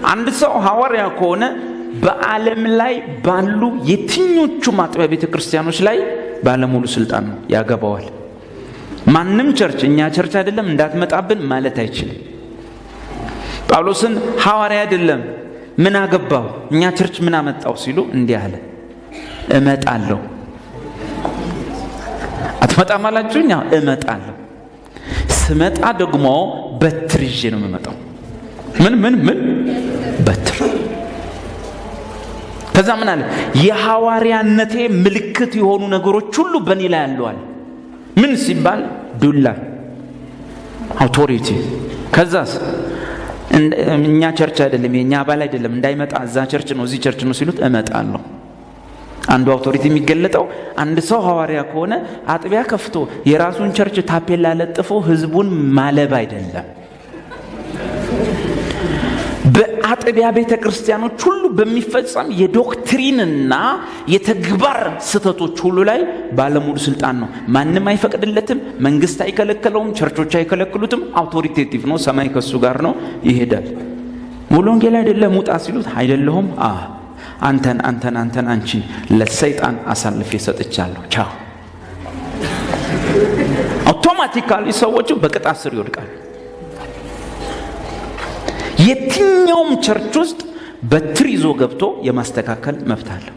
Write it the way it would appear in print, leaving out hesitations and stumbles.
አንድ ሰው ሐዋርያ ከሆነ በዓለም ላይ ባሉ የትኞቹ ማጥቢያ ቤተክርስቲያኖች ላይ ባለሙሉ ስልጣን ነው፣ ያገባዋል። ማንም ቸርች እኛ ቸርች አይደለም እንዳትመጣብን ማለት አይችልም። ጳውሎስን ሐዋርያ አይደለም ምን አገባው እኛ ቸርች ምን አመጣው ሲሉ እንዲህ አለ፣ እመጣለሁ። አትመጣም አላችሁኝ? እመጣለሁ። ስመጣ ደግሞ በትር ይዤ ነው የምመጣው። ምን በትር። ከዛ ምን አለ? የሐዋርያነቴ ምልክት የሆኑ ነገሮች ሁሉ በእኔ ላይ አለዋል። ምን ሲባል ዱላ፣ አውቶሪቲ። ከዛስ እኛ ቸርች አይደለም የኛ አባል አይደለም እንዳይመጣ እዛ ቸርች ነው እዚህ ቸርች ነው ሲሉት እመጣለሁ። አንዱ አውቶሪቲ የሚገለጠው አንድ ሰው ሐዋርያ ከሆነ አጥቢያ ከፍቶ የራሱን ቸርች ታፔላ ለጥፎ ህዝቡን ማለብ አይደለም። በአጥቢያ ቤተክርስቲያኖች ሁሉ በሚፈጸም የዶክትሪንና የተግባር ስተቶች ሁሉ ላይ ባለሙሉ ስልጣን ነው። ማንም አይፈቅድለትም፣ መንግስት አይከለክለውም፣ ቸርቾች አይከለክሉትም። አውቶሪቴቲቭ ነው። ሰማይ ከሱ ጋር ነው፣ ይሄዳል። ሙሉ ወንጌል አይደለም ውጣ ሲሉት አይደለሁም፣ አንተን አንቺ ለሰይጣን አሳልፌ ሰጥቻለሁ፣ ቻው። አውቶማቲካሊ ሰዎቹ በቅጣት ስር ይወድቃሉ። የትኛውም ቸርች ውስጥ በትር ይዞ ገብቶ የማስተካከል መብት አለው።